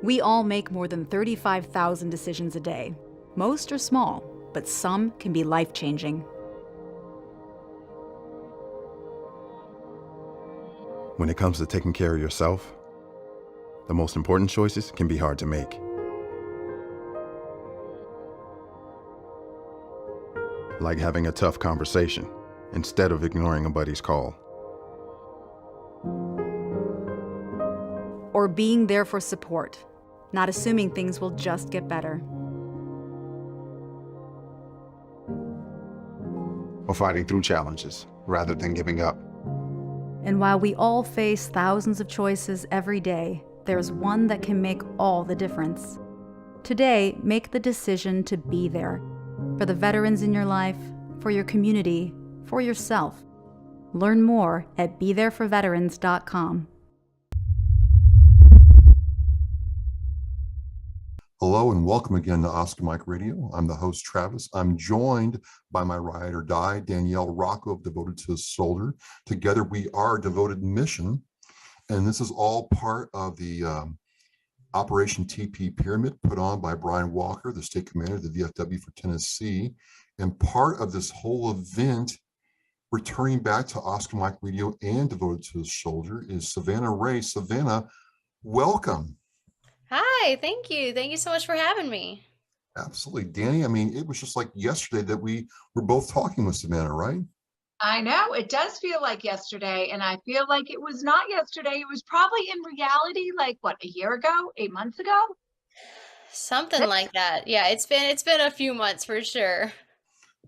We all make more than 35,000 decisions a day. Most are small, but some can be life-changing. When it comes to taking care of yourself, the most important choices can be hard to make. Like having a tough conversation instead of ignoring a buddy's call. Or being there for support, not assuming things will just get better. Or fighting through challenges rather than giving up. And while we all face thousands of choices every day, there's one that can make all the difference. Today, make the decision to be there. For the veterans in your life, for your community, for yourself. Learn more at BeThereForVeterans.com. Hello and welcome again to Oscar Mike Radio. I'm the host, Travis. I'm joined by my ride or die, Danielle Rocco of Devoted to a Soldier. Together we are Devoted Mission, and this is all part of the Operation TP Pyramid put on by Brian Walker, the state commander of the VFW for Tennessee. And part of this whole event, returning back to Oscar Mike Radio and Devoted to a Soldier, is Savannah Rae. Savannah, welcome. Hi, thank you. Thank you so much for having me. Absolutely. Danny, I mean, it was just like yesterday that we were both talking with Savannah, right? I know. It does feel like yesterday, and I feel like it was not yesterday. It was probably in reality, like what, a year ago, 8 months ago? Something like that. Yeah, it's been a few months for sure.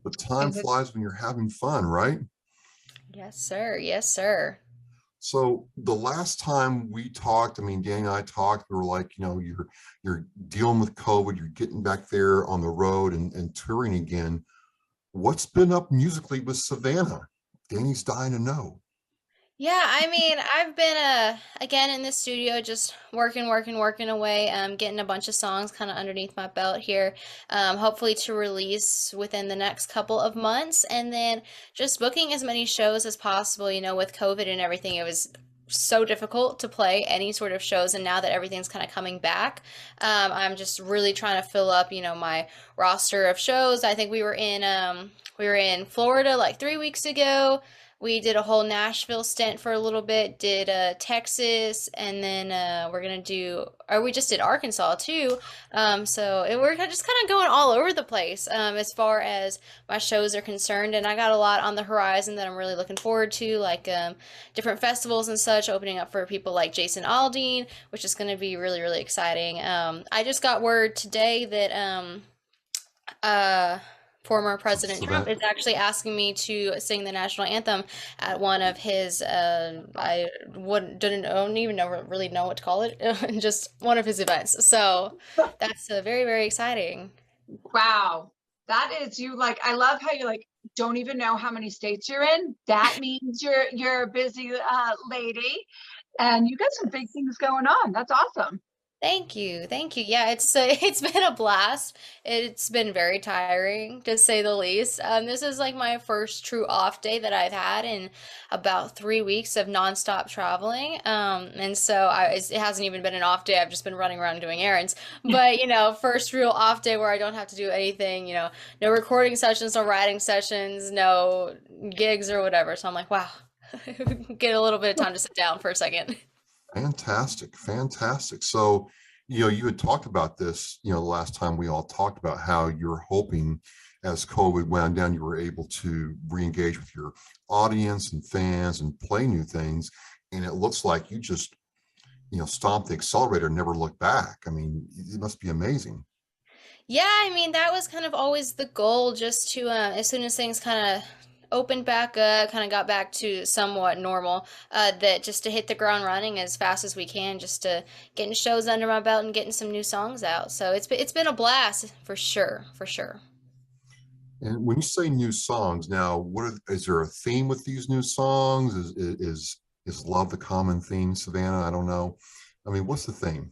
But time flies when you're having fun, right? Yes, sir. Yes, sir. So the last time we talked, I mean, Danny and I talked, we were like, you know, you're dealing with COVID, you're getting back there on the road and touring again. What's been up musically with Savannah? Danny's dying to know. Yeah, I mean, I've been again in the studio just working away, getting a bunch of songs kind of underneath my belt here, hopefully to release within the next couple of months, and then just booking as many shows as possible. You know, with COVID and everything, it was so difficult to play any sort of shows, and now that everything's kind of coming back, I'm just really trying to fill up, you know, my roster of shows. I think we were in Florida like 3 weeks ago. We did a whole Nashville stint for a little bit, did Texas, and then we just did Arkansas too. We're just kind of going all over the place as far as my shows are concerned, and I got a lot on the horizon that I'm really looking forward to, like different festivals and such, opening up for people like Jason Aldean, which is going to be really, really exciting. I just got word today that former President Trump is actually asking me to sing the national anthem at one of his, don't even really know what to call it, just one of his events. So that's very, very exciting. Wow. That is I love how you don't even know how many states you're in. That means you're a busy lady, and you got some big things going on. That's awesome. Thank you. Yeah, it's been a blast. It's been very tiring, to say the least. This is like my first true off day that I've had in about 3 weeks of nonstop traveling. And so it hasn't even been an off day. I've just been running around doing errands. But, you know, first real off day where I don't have to do anything, you know, no recording sessions, no writing sessions, no gigs or whatever. So I'm like, wow, get a little bit of time to sit down for a second. Fantastic. So, you know, you had talked about this, you know, the last time we all talked about how you're hoping as COVID wound down, you were able to re-engage with your audience and fans and play new things. And it looks like you just, you know, stomped the accelerator and never looked back. I mean, it must be amazing. Yeah, I mean, that was kind of always the goal, just to, as soon as things kind of opened back up, kind of got back to somewhat normal, that just to hit the ground running as fast as we can, just to getting shows under my belt and getting some new songs out. So it's been a blast for sure. And when you say new songs, now, is there a theme with these new songs? Is love the common theme, Savannah? I don't know. I mean, what's the theme?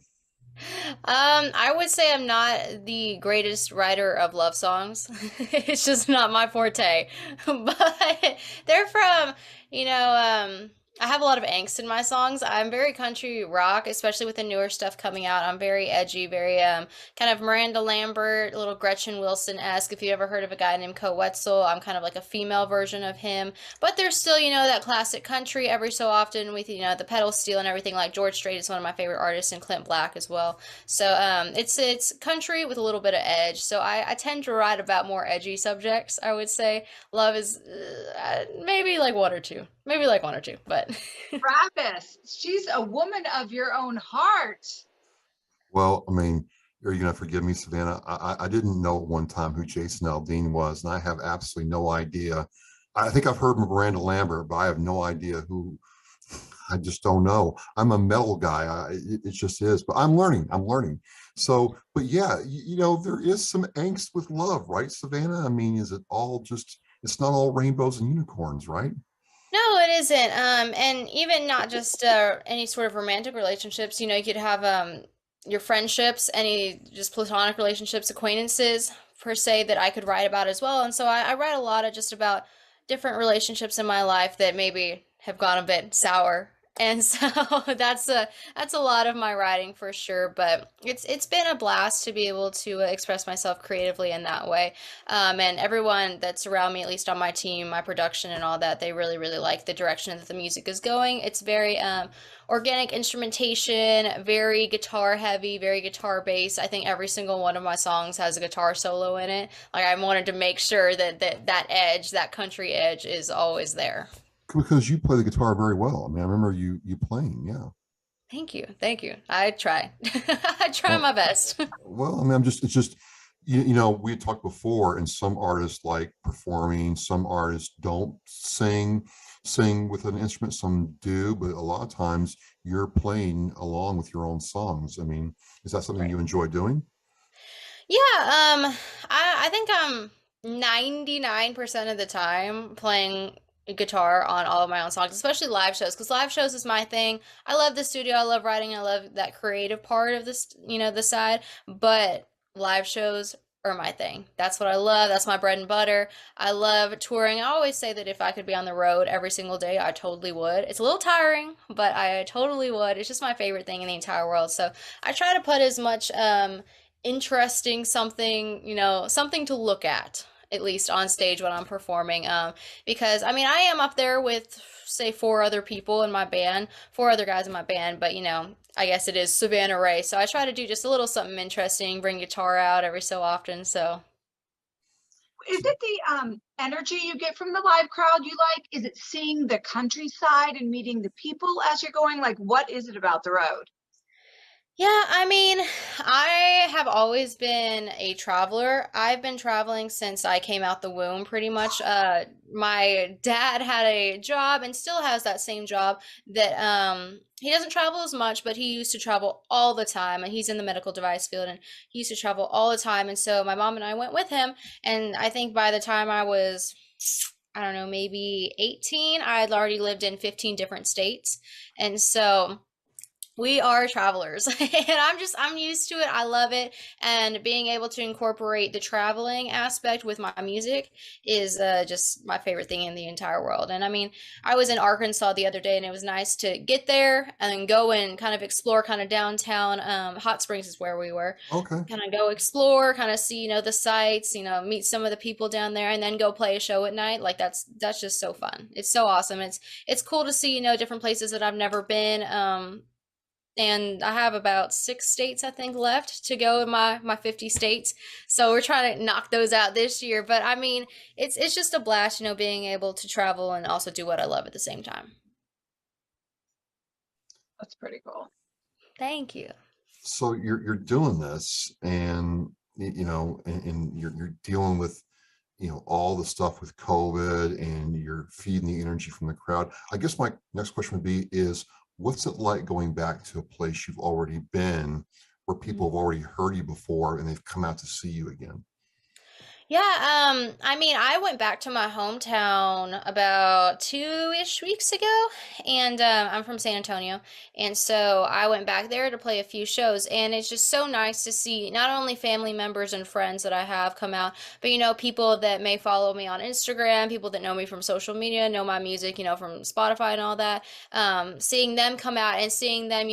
I would say I'm not the greatest writer of love songs. It's just not my forte. But they're from, you know, I have a lot of angst in my songs. I'm very country rock, especially with the newer stuff coming out. I'm very edgy, very kind of Miranda Lambert, a little Gretchen Wilson-esque. If you ever heard of a guy named Co Wetzel, I'm kind of like a female version of him. But there's still, that classic country every so often with, the pedal steel and everything. Like George Strait is one of my favorite artists, and Clint Black as well. So it's country with a little bit of edge. So I tend to write about more edgy subjects, I would say. Love is maybe like one or two. Maybe like one or two, but Travis, she's a woman of your own heart. Well, I mean, are you going to forgive me, Savannah? I didn't know at one time who Jason Aldean was, and I have absolutely no idea. I think I've heard Miranda Lambert, but I have no idea who. I just don't know. I'm a metal guy. It just is, but I'm learning. I'm learning. So, but yeah, there is some angst with love, right, Savannah? I mean, is it all just, it's not all rainbows and unicorns, right? no, it isn't. And even not just any sort of romantic relationships. You could have your friendships, any just platonic relationships, acquaintances per se that I could write about as well. And so I write a lot of just about different relationships in my life that maybe have gone a bit sour. And so that's a lot of my writing for sure, but it's been a blast to be able to express myself creatively in that way. And everyone that's around me, at least on my team, my production and all that, they really, really like the direction that the music is going. It's very organic instrumentation, very guitar heavy, very guitar based. I think every single one of my songs has a guitar solo in it. Like I wanted to make sure that edge, that country edge is always there. Because you play the guitar very well. I mean, I remember you playing. Yeah. Thank you. Thank you. I try. I try Well, my best. well, I mean, it's just, we had talked before, and some artists like performing, some artists don't sing with an instrument, some do, but a lot of times you're playing along with your own songs. I mean, is that something Right. you enjoy doing? Yeah, I think I'm 99% of the time playing guitar on all of my own songs, especially live shows, because live shows is my thing. I love the studio, I love writing, I love that creative part of this, the side, but live shows are my thing. That's what I love. That's my bread and butter. I love touring. I always say that if I could be on the road every single day, I totally would. It's a little tiring, but I totally would. It's just my favorite thing in the entire world. So I try to put as much interesting something, something to look at least on stage when I'm performing. Because I mean, I am up there with, say, four other people in my band, four other guys in my band, but I guess it is Savannah Rae. So I try to do just a little something interesting, bring guitar out every so often. So Is it the energy you get from the live crowd you like? Is it seeing the countryside and meeting the people as you're going? Like, what is it about the road? yeah, I mean, I have always been a traveler. I've been traveling since I came out the womb, pretty much. My dad had a job and still has that same job that he doesn't travel as much, but he used to travel all the time, and he's in the medical device field, and he used to travel all the time. And so my mom and I went with him, and I think by the time I was, I don't know, maybe 18, I had already lived in 15 different states. And so we are travelers and I'm used to it. I love it. And being able to incorporate the traveling aspect with my music is just my favorite thing in the entire world. And I mean, I was in Arkansas the other day, and it was nice to get there and then go and kind of explore kind of downtown. Hot Springs is where we were. Okay. Kind of go explore, kind of see, the sights, meet some of the people down there, and then go play a show at night. Like that's just so fun. It's so awesome. It's cool to see, different places that I've never been. And I have about 6 states, I think, left to go in my 50 states. So we're trying to knock those out this year. But I mean, it's just a blast, being able to travel and also do what I love at the same time. That's pretty cool. Thank you. So you're doing this, and and you're dealing with all the stuff with COVID, and you're feeding the energy from the crowd. I guess my next question would be is, what's it like going back to a place you've already been, where people have already heard you before and they've come out to see you again? Yeah, I mean, I went back to my hometown about 2-ish weeks ago, and I'm from San Antonio, and so I went back there to play a few shows, and it's just so nice to see not only family members and friends that I have come out, but people that may follow me on Instagram, people that know me from social media, know my music, from Spotify and all that. Seeing them come out and seeing them,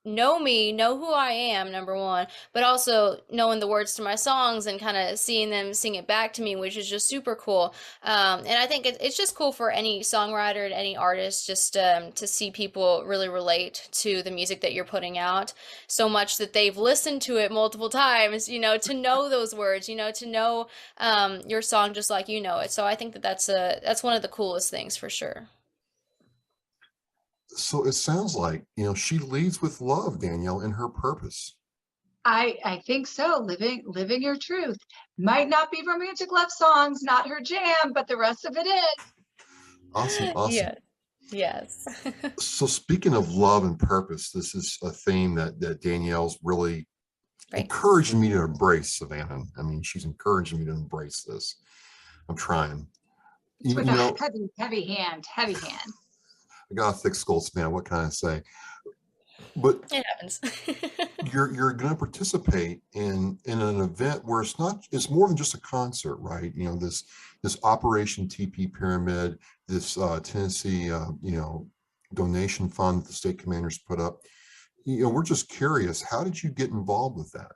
know me, know who I am, number one, but also knowing the words to my songs and kind of seeing them sing it back to me, which is just super cool. And I think it's just cool for any songwriter and any artist just to see people really relate to the music that you're putting out so much that they've listened to it multiple times, to know those words, to know your song just like you know it. So I think that that's one of the coolest things for sure. So it sounds like, she leads with love, Danielle, in her purpose. I think so. Living your truth. Might not be romantic love songs, not her jam, but the rest of it is. Awesome, awesome. Yes. Yes. So speaking of love and purpose, this is a theme that Danielle's really Right. encouraging me to embrace, Savannah. I mean, she's encouraging me to embrace this. I'm trying. With You a know, heavy hand, heavy hand. I got a thick skull, man. What can I say? But It happens. you're going to participate in an event where it's more than just a concert, right? This Operation TP Pyramid, this Tennessee donation fund that the state commanders put up. We're just curious, how did you get involved with that?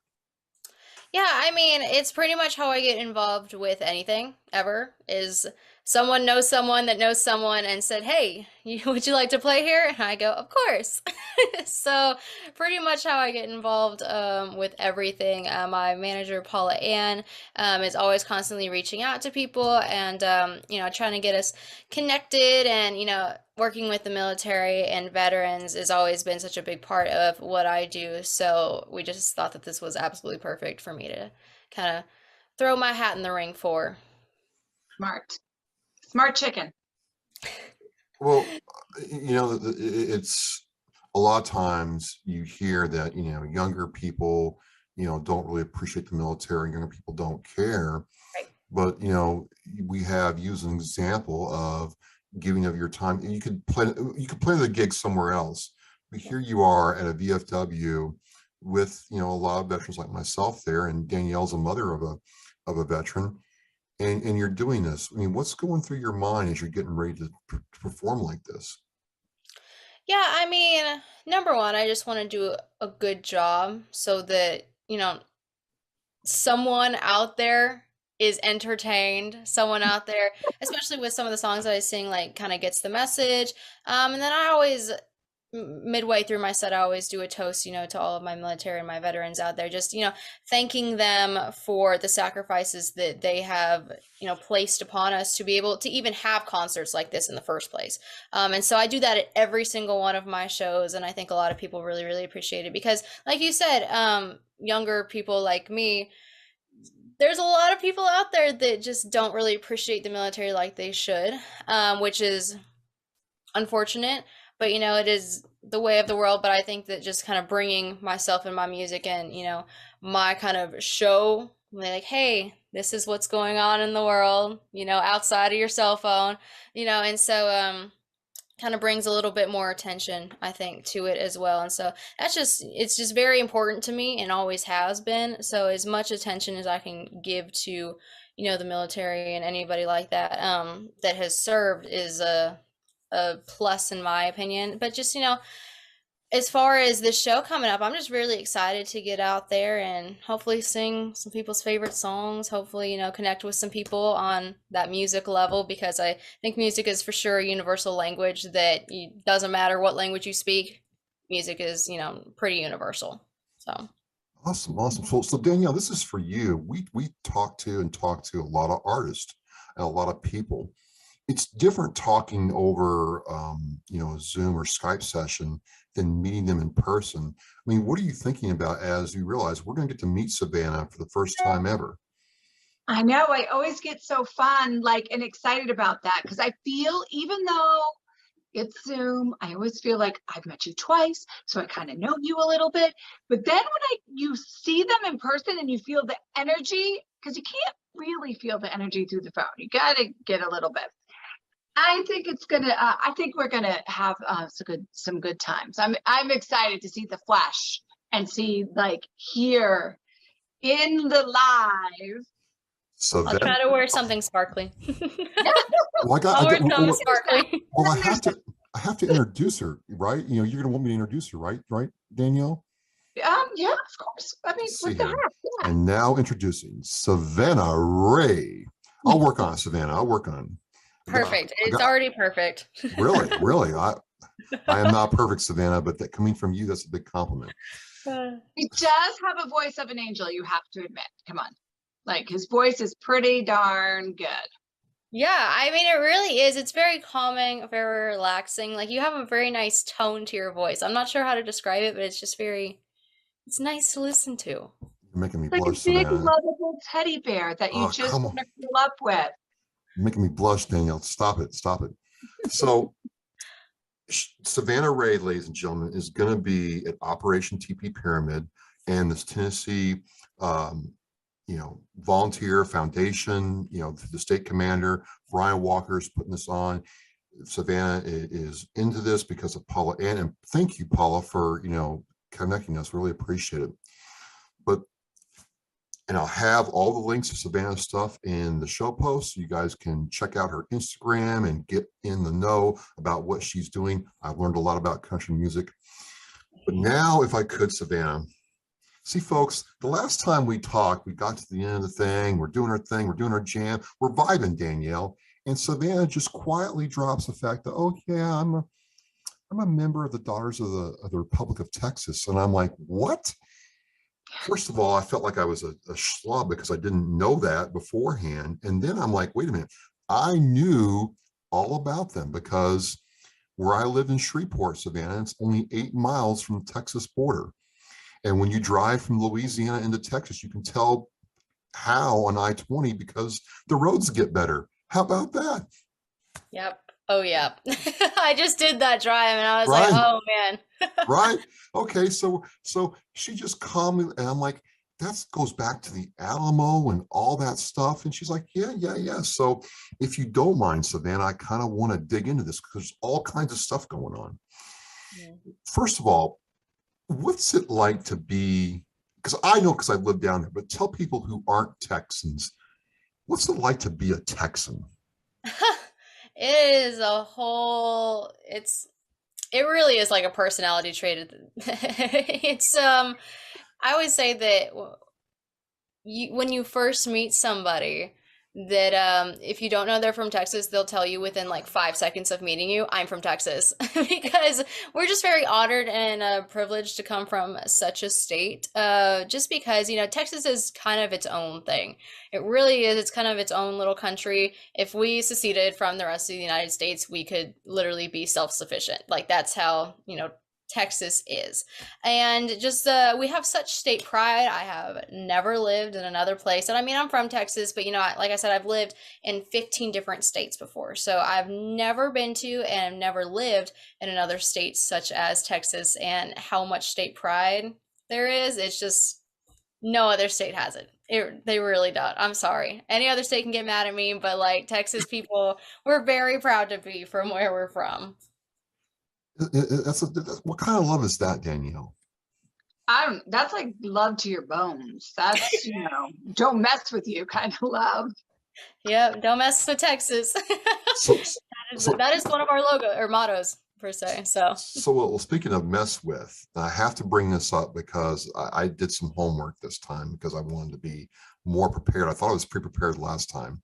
Yeah, I mean, it's pretty much how I get involved with anything ever is someone knows someone that knows someone and said, "Hey, would you like to play here?" And I go, "Of course." So pretty much how I get involved with everything. My manager, Paula Ann, is always constantly reaching out to people and, trying to get us connected and, working with the military and veterans has always been such a big part of what I do. So we just thought that this was absolutely perfect for me to kind of throw my hat in the ring for. Smart chicken. Well, it's a lot of times you hear that, younger people, don't really appreciate the military, younger people don't care. Right. But, we have used an example of giving of your time. You could plan the gig somewhere else, but here you are at a VFW with, a lot of veterans like myself there, and Danielle's a mother of a veteran. And you're doing this. I mean, what's going through your mind as you're getting ready to perform like this? Yeah, I mean, number one, I just want to do a good job so that, someone out there is entertained, someone out there, especially with some of the songs that I sing, like kind of gets the message. And then I always, midway through my set, I always do a toast, to all of my military and my veterans out there, just, thanking them for the sacrifices that they have, placed upon us to be able to even have concerts like this in the first place. And so I do that at every single one of my shows. And I think a lot of people really, really appreciate it because, like you said, younger people like me, there's a lot of people out there that just don't really appreciate the military like they should, which is unfortunate, but it is the way of the world. But I think that just kind of bringing myself and my music and, my kind of show, like, hey, this is what's going on in the world, outside of your cell phone, and so, kind of brings a little bit more attention, I think, to it as well. And so it's just very important to me and always has been. So as much attention as I can give to, the military and anybody like that, that has served is a plus in my opinion. But just, as far as this show coming up, I'm just really excited to get out there and hopefully sing some people's favorite songs. Hopefully, connect with some people on that music level because I think music is for sure a universal language that doesn't matter what language you speak. Music is, pretty universal. So. Awesome. So Danielle, this is for you. We talk to a lot of artists and a lot of people. It's different talking over, a Zoom or Skype session than meeting them in person. I mean, what are you thinking about as you realize we're going to get to meet Savannah for the first time ever? I know. I always get so fun, and excited about that because I feel, even though it's Zoom, I always feel like I've met you twice, so I kind of know you a little bit. But then when you see them in person and you feel the energy, because you can't really feel the energy through the phone. You got to get a little bit. I think it's gonna. I think we're gonna have some good times. I'm excited to see the flash and see here in the live. So I'll try to wear something sparkly. well, I'll wear something sparkly. Well, I have to introduce her, right? You're gonna want me to introduce her, right, Danielle? Yeah, of course. I mean, what the heck? Yeah. And now introducing Savannah Rae. I'll work on it, Savannah. I'll work on it. Perfect. It's already perfect. Really. I am not perfect, Savannah, but that coming from you, that's a big compliment. He does have a voice of an angel, you have to admit. Come on. His voice is pretty darn good. Yeah, I mean, it really is. It's very calming, very relaxing. You have a very nice tone to your voice. I'm not sure how to describe it, but it's just it's nice to listen to. You're making me like blush, a big, Savannah. lovable teddy bear that you just want to fill up with. You're making me blush, Danielle. Stop it. So Savannah Rae, ladies and gentlemen, is going to be at Operation TP Pyramid and this Tennessee, volunteer foundation, the state commander, Brian Walker, is putting this on. Savannah is into this because of Paula, and thank you, Paula, for, connecting us. Really appreciate it. And I'll have all the links to Savannah's stuff in the show post, so you guys can check out her Instagram and get in the know about what she's doing. I've learned a lot about country music. But now, if I could, Savannah, see, folks, the last time we talked, we got to the end of the thing. We're doing our thing. We're doing our jam. We're vibing, Danielle. And Savannah just quietly drops the fact that, oh, yeah, I'm a member of the Daughters of the Republic of Texas. And I'm like, what? First of all, I felt like I was a schlub because I didn't know that beforehand. And then I'm like, wait a minute, I knew all about them because where I live in Shreveport, Savannah, it's only 8 miles from the Texas border. And when you drive from Louisiana into Texas, you can tell how on I-20 because the roads get better. How about that? Yep. Oh, yeah. I just did that drive and I was like, oh, man. Right. Okay. So she just calmly, and I'm like, that goes back to the Alamo and all that stuff. And she's like, yeah. So if you don't mind, Savannah, I kind of want to dig into this because there's all kinds of stuff going on. Yeah. First of all, what's it like to be, because I know because I live down there, but tell people who aren't Texans, what's it like to be a Texan? It is it really is like a personality trait. It's I always say that when you first meet somebody that if you don't know they're from Texas, they'll tell you within 5 seconds of meeting you, I'm from Texas, because we're just very honored and privileged to come from such a state, just because, Texas is kind of its own thing. It really is. It's kind of its own little country. If we seceded from the rest of the United States, we could literally be self-sufficient. That's how, Texas is. And just we have such state pride. I have never lived in another place, and I mean, I'm from Texas, but like I said, I've lived in 15 different states before, so I've never been to and never lived in another state such as Texas. And how much state pride there is, it's just no other state has it. They really don't. I'm sorry, any other state can get mad at me, but Texas people, we're very proud to be from where we're from. What kind of love is that, Danielle? That's like love to your bones. That's, don't mess with you kind of love. Yep, don't mess with Texas. That is one of our logo or mottos per se. So well, speaking of mess with, I have to bring this up because I did some homework this time because I wanted to be more prepared. I thought I was pre-prepared last time.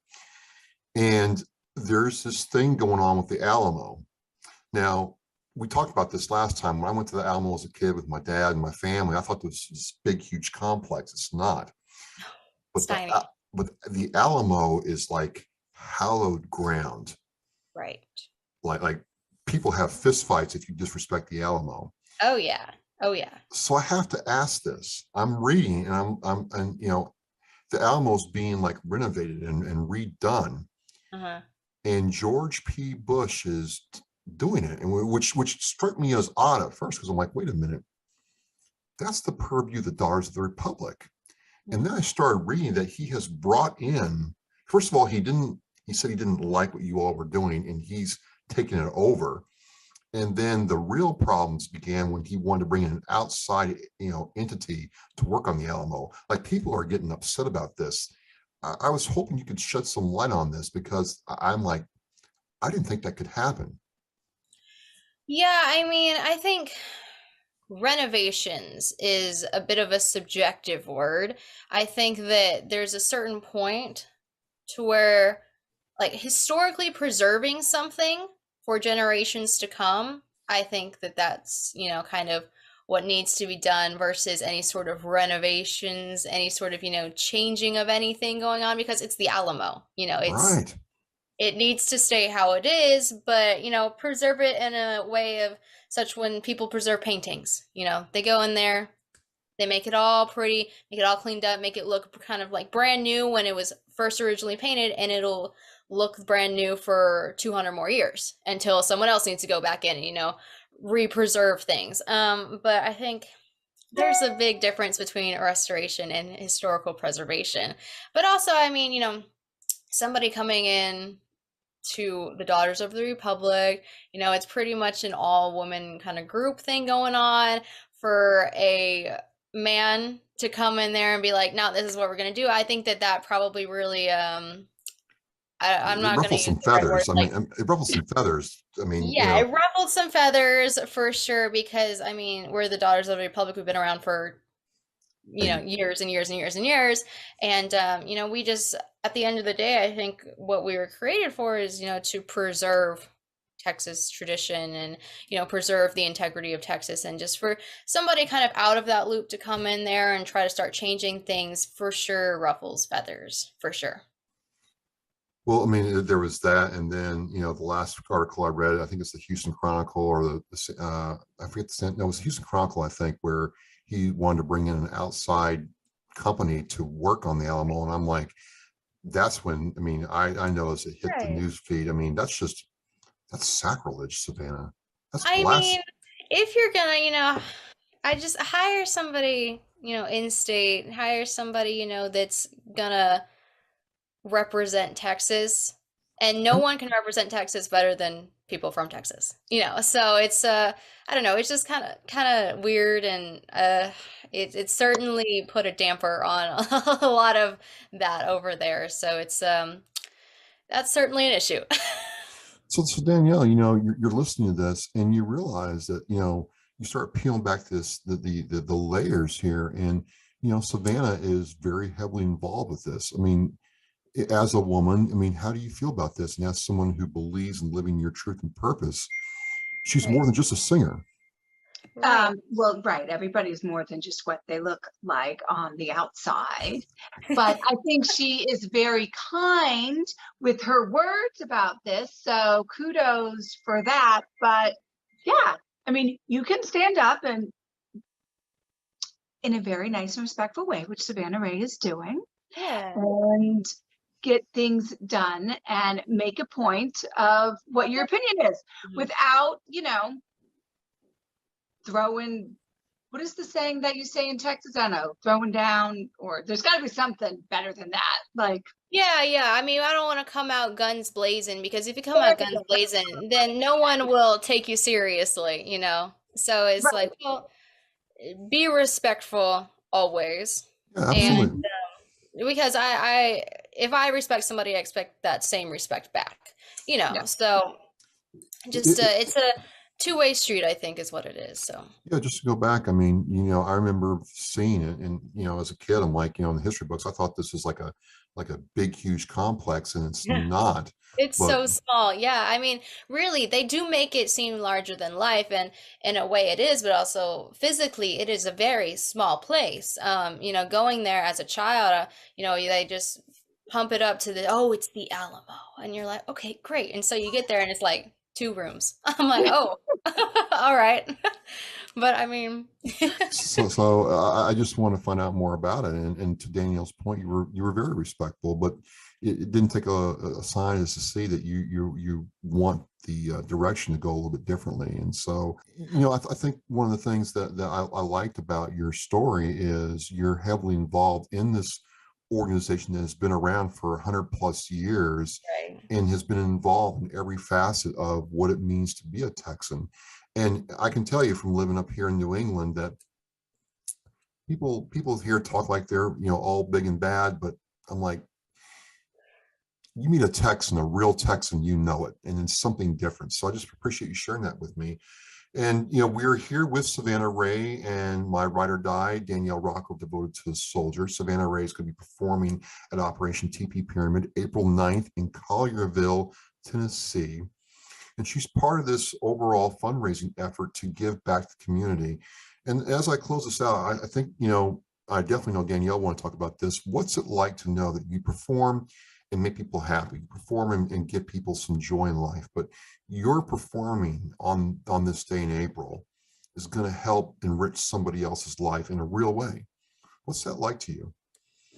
And there's this thing going on with the Alamo. Now, we talked about this last time. When I went to the Alamo as a kid with my dad and my family, I thought this was this big, huge complex. It's not. But the Alamo is like hallowed ground. Right. Like people have fist fights if you disrespect the Alamo. Oh yeah. So I have to ask this. I'm reading, and the Alamo's being renovated and redone. Uh-huh. And George P. Bush is doing it, and which struck me as odd at first because I'm like, wait a minute, that's the purview of the Daughters of the Republic. And then I started reading that he has brought in, first of all, he said he didn't like what you all were doing, and he's taken it over. And then the real problems began when he wanted to bring in an outside, entity to work on the Alamo. Like, people are getting upset about this. I was hoping you could shed some light on this, because I'm like, I didn't think that could happen. Yeah, I mean, I think renovations is a bit of a subjective word. I think that there's a certain point to where, like, historically preserving something for generations to come, I think that that's, kind of what needs to be done versus any sort of renovations, any sort of, changing of anything going on, because it's the Alamo, Right. it needs to stay how it is, but, preserve it in a way of such when people preserve paintings, they go in there, they make it all pretty, make it all cleaned up, make it look kind of like brand new when it was first originally painted, and it'll look brand new for 200 more years until someone else needs to go back in and, re-preserve things. But I think there's a big difference between restoration and historical preservation. But also, I mean, somebody coming in to the Daughters of the Republic, it's pretty much an all-woman kind of group thing going on. For a man to come in there and be like, no, this is what we're going to do, I think that probably really I'm not going to use some the right word, feathers. I mean, it ruffles some feathers. I mean, yeah, it ruffled some feathers for sure, because I mean, we're the Daughters of the Republic. We've been around for years and years and years and years, and we just, at the end of the day, I think what we were created for is to preserve Texas tradition and preserve the integrity of Texas. And just for somebody kind of out of that loop to come in there and try to start changing things, for sure ruffles feathers, for sure. Well, I mean, there was that, and then the last article I read, I think it's the Houston Chronicle, or I forget no, it was the Houston Chronicle, I think, where he wanted to bring in an outside company to work on the Alamo, and I'm like, that's when, I mean, I know as it hit the news feed, I mean, that's sacrilege, Savannah. That's I mean, if you're gonna, I just hire somebody, in state, hire somebody, that's gonna represent Texas, and no one can represent Texas better than people from Texas, so it's I don't know, it's just kind of weird, and it certainly put a damper on a lot of that over there, so it's that's certainly an issue. So Danielle, you're listening to this, and you realize that you start peeling back the layers here, and Savannah is very heavily involved with this. I mean, as a woman, I mean, how do you feel about this? And as someone who believes in living your truth and purpose, she's more than just a singer. Well, right. Everybody's more than just what they look like on the outside. But I think she is very kind with her words about this. So kudos for that. But yeah, I mean, you can stand up and in a very nice and respectful way, which Savannah Rae is doing. Yeah. And get things done and make a point of what your opinion is without, throwing, what is the saying that you say in Texas? I don't know, throwing down, or there's got to be something better than that. Like, yeah. I mean, I don't want to come out guns blazing, because if you come out guns blazing, then no one will take you seriously, So it's right. Like, well, be respectful always. Yeah, absolutely. And because if I respect somebody, I expect that same respect back, yeah. So just it's a two-way street, I think, is what it is. So yeah, just to go back, I mean, I remember seeing it, and as a kid, I'm like, in the history books, I thought this was like a big, huge complex, and it's not. It's so small. Yeah. I mean, really, they do make it seem larger than life, and in a way it is, but also physically it is a very small place. Going there as a child, they just pump it up to it's the Alamo, and you're like, okay, great. And so you get there and it's like 2 rooms. I'm like, oh, all right. But I mean, so I just want to find out more about it. And to Danielle's point, you were very respectful, but it didn't take a scientist to see that you want the direction to go a little bit differently. And so, I think one of the things that I liked about your story is you're heavily involved in this organization that has been around for 100 plus years Right. and has been involved in every facet of what it means to be a Texan. And I can tell you from living up here in New England that people here talk like they're, all big and bad, but I'm like, you meet a Texan, a real Texan, you know it, and it's something different. So I just appreciate you sharing that with me. And, we're here with Savannah Rae and my ride or die, Danielle Rocco, devoted to the soldier. Savannah Rae is going to be performing at Operation TP Pyramid April 9th in Collierville, Tennessee. And she's part of this overall fundraising effort to give back to the community. And as I close this out, I think, I definitely know Danielle want to talk about this. What's it like to know that you perform and make people happy, perform and give people some joy in life, but you're performing on this day in April is going to help enrich somebody else's life in a real way. What's that like to you?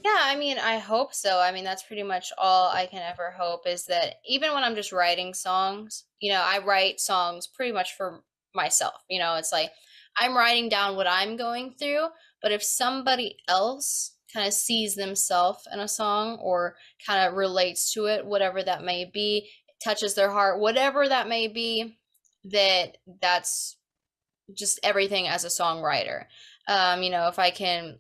Yeah, I mean, I hope so. I mean, that's pretty much all I can ever hope is that even when I'm just writing songs, I write songs pretty much for myself. It's like I'm writing down what I'm going through, but if somebody else kind of sees themselves in a song or kind of relates to it, whatever that may be, touches their heart, whatever that may be, that's just everything as a songwriter. If I can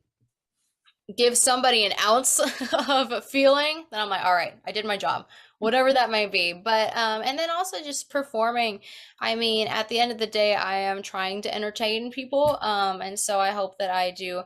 give somebody an ounce of a feeling, then I'm like, all right, I did my job, whatever that may be. But and then also just performing. I mean, at the end of the day, I am trying to entertain people, and so I hope that I do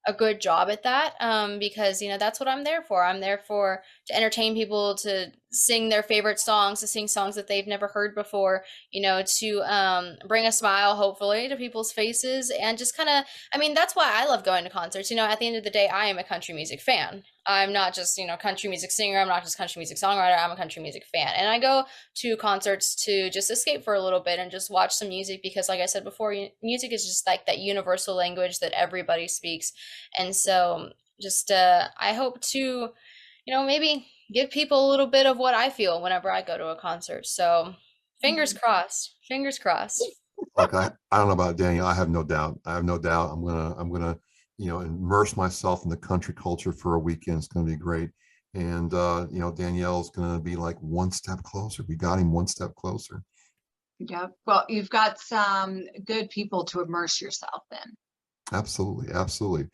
a good job at that, because that's what I'm there for. I'm there to entertain people, to sing their favorite songs, to sing songs that they've never heard before, to bring a smile hopefully to people's faces, and just kind of, I mean, that's why I love going to concerts. At the end of the day, I am a country music fan. I'm not just country music singer, I'm not just country music songwriter, I'm a country music fan, and I go to concerts to just escape for a little bit and just watch some music, because like I said before, music is just like that universal language that everybody speaks. And so just I hope to maybe give people a little bit of what I feel whenever I go to a concert. So fingers crossed. Like I don't know about Daniel. I have no doubt. I'm gonna immerse myself in the country culture for a weekend. It's gonna be great. And Danielle's gonna be like one step closer. We got him one step closer. Yeah. Well, you've got some good people to immerse yourself in. Absolutely.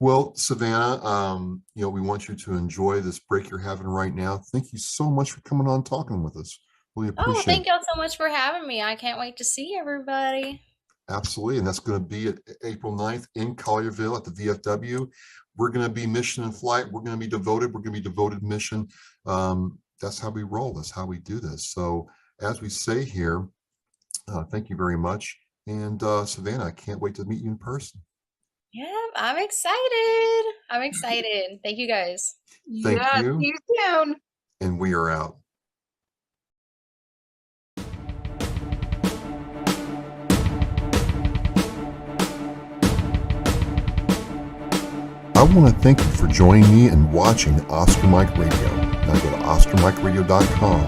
Well, Savannah, we want you to enjoy this break you're having right now. Thank you so much for coming on and talking with us. Really appreciate it. Thank y'all so much for having me. I can't wait to see everybody. Absolutely. And that's going to be at April 9th in Collierville at the VFW. We're going to be mission in flight. We're going to be devoted. We're going to be devoted mission. That's how we roll. That's how we do this. So as we say here, thank you very much. And Savannah, I can't wait to meet you in person. Yeah, I'm excited. Thank you guys. Thank you. See you soon. And we are out. I want to thank you for joining me and watching Oscar Mike Radio. Now go to OscarMikeRadio.com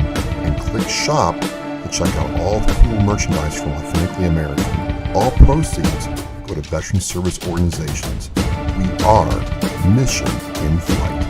and click shop to check out all the cool merchandise from Authentically American. All proceeds go to veteran service organizations. We are mission in flight.